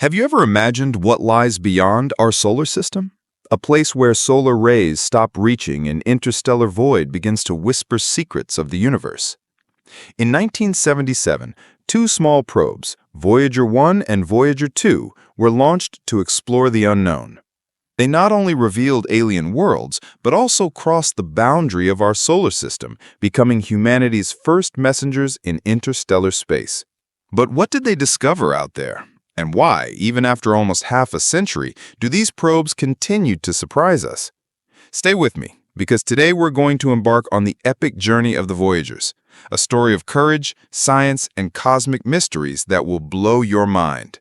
Have you ever imagined what lies beyond our solar system? A place where solar rays stop reaching and interstellar void begins to whisper secrets of the universe. In 1977, two small probes, Voyager 1 and Voyager 2, were launched to explore the unknown. They not only revealed alien worlds, but also crossed the boundary of our solar system, becoming humanity's first messengers in interstellar space. But what did they discover out there? And why, even after almost half a century, do these probes continue to surprise us? Stay with me, because today we're going to embark on the epic journey of the Voyagers, a story of courage, science, and cosmic mysteries that will blow your mind.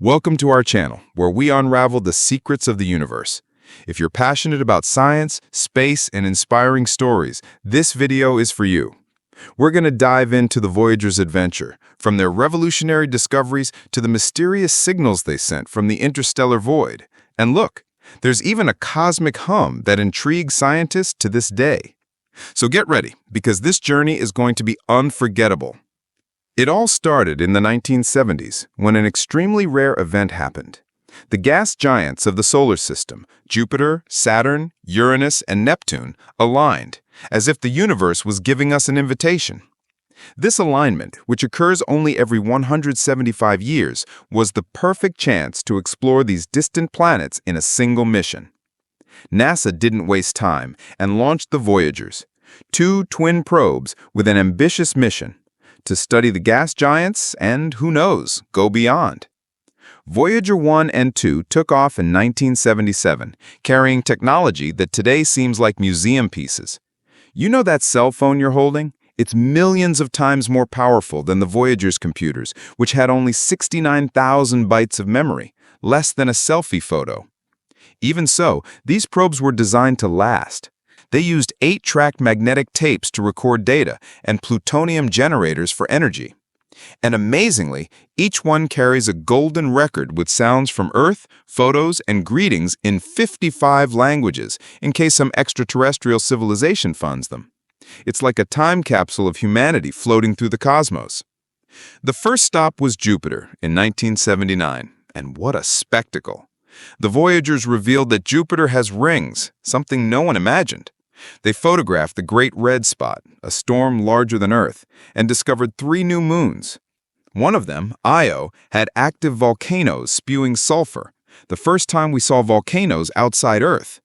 Welcome to our channel, where we unravel the secrets of the universe. If you're passionate about science, space, and inspiring stories, this video is for you. We're going to dive into the Voyager's adventure, from their revolutionary discoveries to the mysterious signals they sent from the interstellar void. And look, there's even a cosmic hum that intrigues scientists to this day. So get ready, because this journey is going to be unforgettable. It all started in the 1970s, when an extremely rare event happened. The gas giants of the solar system, Jupiter, Saturn, Uranus, and Neptune, aligned, as if the universe was giving us an invitation. This alignment, which occurs only every 175 years, was the perfect chance to explore these distant planets in a single mission. NASA didn't waste time and launched the Voyagers, two twin probes with an ambitious mission to study the gas giants and, who knows, go beyond. Voyager 1 and 2 took off in 1977, carrying technology that today seems like museum pieces. You know that cell phone you're holding? It's millions of times more powerful than the Voyager's computers, which had only 69,000 bytes of memory, less than a selfie photo. Even so, these probes were designed to last. They used 8-track magnetic tapes to record data and plutonium generators for energy. And amazingly, each one carries a golden record with sounds from Earth, photos, and greetings in 55 languages, in case some extraterrestrial civilization funds them. It's like a time capsule of humanity floating through the cosmos. The first stop was Jupiter in 1979, and what a spectacle! The Voyagers revealed that Jupiter has rings, something no one imagined. They photographed the Great Red Spot, a storm larger than Earth, and discovered 3 new moons. One of them, Io, had active volcanoes spewing sulfur, the first time we saw volcanoes outside Earth.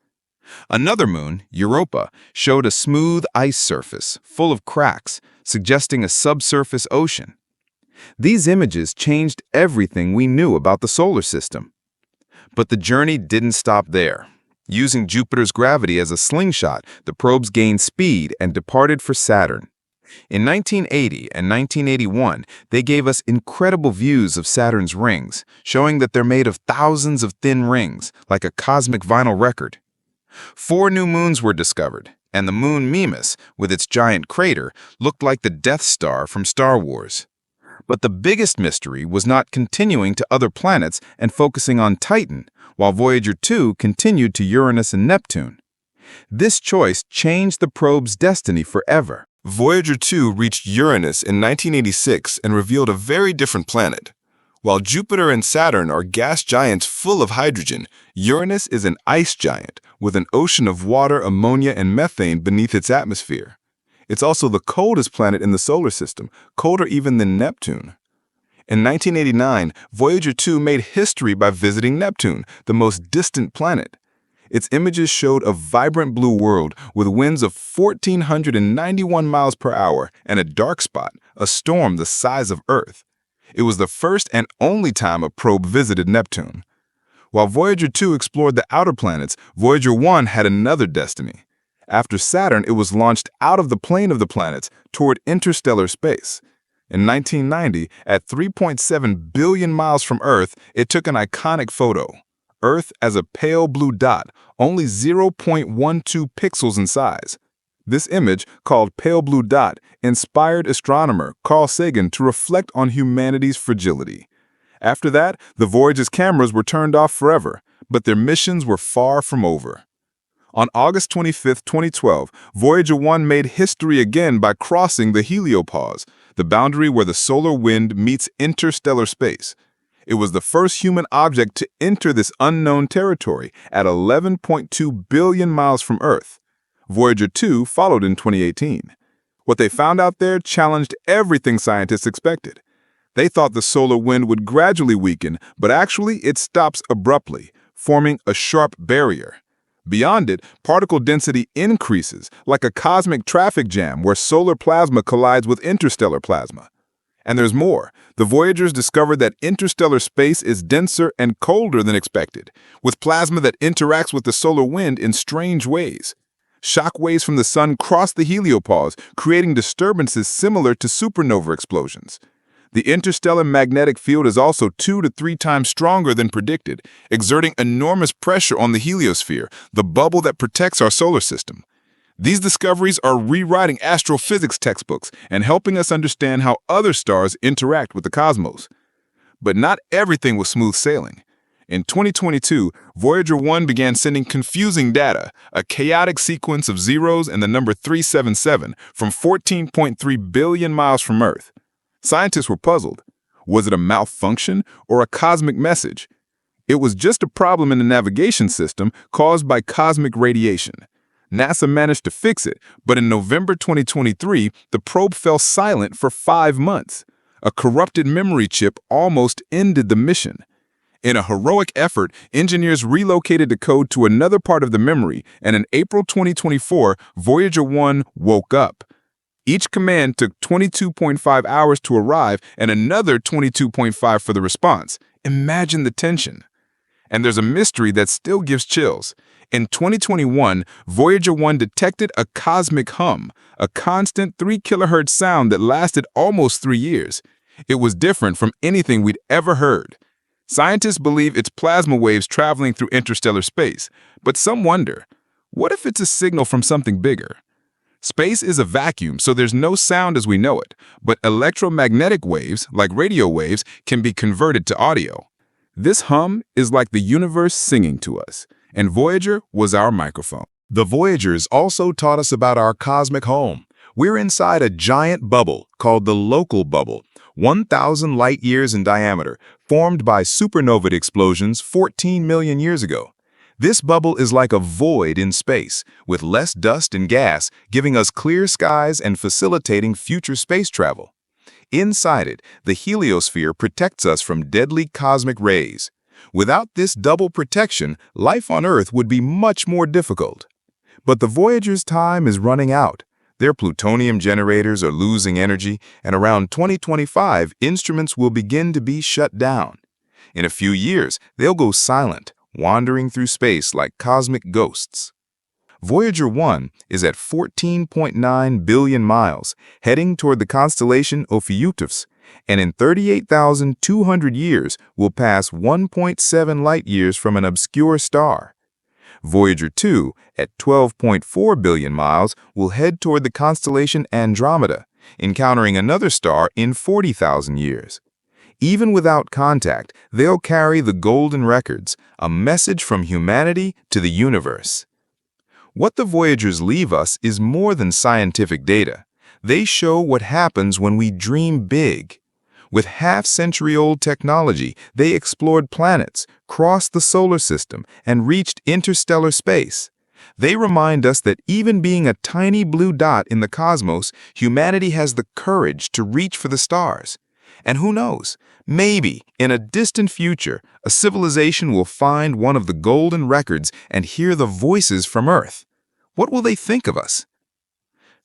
Another moon, Europa, showed a smooth ice surface, full of cracks, suggesting a subsurface ocean. These images changed everything we knew about the solar system. But the journey didn't stop there. Using Jupiter's gravity as a slingshot, the probes gained speed and departed for Saturn. In 1980 and 1981, they gave us incredible views of Saturn's rings, showing that they're made of thousands of thin rings, like a cosmic vinyl record. 4 new moons were discovered, and the moon Mimas, with its giant crater, looked like the Death Star from Star Wars. But the biggest mystery was not continuing to other planets and focusing on Titan, while Voyager 2 continued to Uranus and Neptune. This choice changed the probe's destiny forever. Voyager 2 reached Uranus in 1986 and revealed a very different planet. While Jupiter and Saturn are gas giants full of hydrogen, Uranus is an ice giant with an ocean of water, ammonia, and methane beneath its atmosphere. It's also the coldest planet in the solar system, colder even than Neptune. In 1989, Voyager 2 made history by visiting Neptune, the most distant planet. Its images showed a vibrant blue world with winds of 1,491 miles per hour and a dark spot, a storm the size of Earth. It was the first and only time a probe visited Neptune. While Voyager 2 explored the outer planets, Voyager 1 had another destiny. After Saturn, it was launched out of the plane of the planets toward interstellar space. In 1990, at 3.7 billion miles from Earth, it took an iconic photo. Earth as a pale blue dot, only 0.12 pixels in size. This image, called Pale Blue Dot, inspired astronomer Carl Sagan to reflect on humanity's fragility. After that, the Voyager's cameras were turned off forever, but their missions were far from over. On August 25, 2012, Voyager 1 made history again by crossing the heliopause, the boundary where the solar wind meets interstellar space. It was the first human object to enter this unknown territory at 11.2 billion miles from Earth. Voyager 2 followed in 2018. What they found out there challenged everything scientists expected. They thought the solar wind would gradually weaken, but actually it stops abruptly, forming a sharp barrier. Beyond it, particle density increases, like a cosmic traffic jam where solar plasma collides with interstellar plasma. And there's more. The Voyagers discovered that interstellar space is denser and colder than expected, with plasma that interacts with the solar wind in strange ways. Shock waves from the sun cross the heliopause, creating disturbances similar to supernova explosions. The interstellar magnetic field is also 2 to 3 times stronger than predicted, exerting enormous pressure on the heliosphere, the bubble that protects our solar system. These discoveries are rewriting astrophysics textbooks and helping us understand how other stars interact with the cosmos. But not everything was smooth sailing. In 2022, Voyager 1 began sending confusing data, a chaotic sequence of zeros and the number 377 from 14.3 billion miles from Earth. Scientists were puzzled. Was it a malfunction or a cosmic message? It was just a problem in the navigation system caused by cosmic radiation. NASA managed to fix it, but in November 2023, the probe fell silent for 5 months. A corrupted memory chip almost ended the mission. In a heroic effort, engineers relocated the code to another part of the memory, and in April 2024, Voyager 1 woke up. Each command took 22.5 hours to arrive and another 22.5 for the response. Imagine the tension. And there's a mystery that still gives chills. In 2021, Voyager 1 detected a cosmic hum, a constant 3 kilohertz sound that lasted almost 3 years. It was different from anything we'd ever heard. Scientists believe it's plasma waves traveling through interstellar space, but some wonder, what if it's a signal from something bigger? Space is a vacuum, so there's no sound as we know it, but electromagnetic waves, like radio waves, can be converted to audio. This hum is like the universe singing to us, and Voyager was our microphone. The Voyagers also taught us about our cosmic home. We're inside a giant bubble called the local bubble, 1,000 light years in diameter, formed by supernova explosions 14 million years ago. This bubble is like a void in space, with less dust and gas, giving us clear skies and facilitating future space travel. Inside it, the heliosphere protects us from deadly cosmic rays. Without this double protection, life on Earth would be much more difficult. But the Voyager's time is running out. Their plutonium generators are losing energy, and around 2025, instruments will begin to be shut down. In a few years, they'll go silent, wandering through space like cosmic ghosts. Voyager 1 is at 14.9 billion miles, heading toward the constellation Ophiuchus, and in 38,200 years will pass 1.7 light-years from an obscure star. Voyager 2, at 12.4 billion miles, will head toward the constellation Andromeda, encountering another star in 40,000 years. Even without contact, they'll carry the golden records, a message from humanity to the universe. What the Voyagers leave us is more than scientific data. They show what happens when we dream big. With half-century-old technology, they explored planets, crossed the solar system, and reached interstellar space. They remind us that even being a tiny blue dot in the cosmos, humanity has the courage to reach for the stars. And who knows, maybe, in a distant future, a civilization will find one of the golden records and hear the voices from Earth. What will they think of us?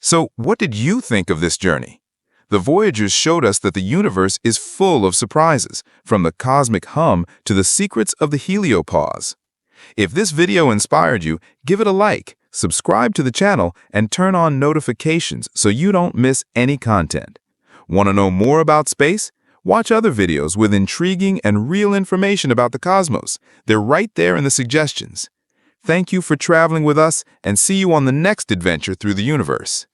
So, what did you think of this journey? The Voyagers showed us that the universe is full of surprises, from the cosmic hum to the secrets of the heliopause. If this video inspired you, give it a like, subscribe to the channel, and turn on notifications so you don't miss any content. Want to know more about space? Watch other videos with intriguing and real information about the cosmos. They're right there in the suggestions. Thank you for traveling with us, and see you on the next adventure through the universe.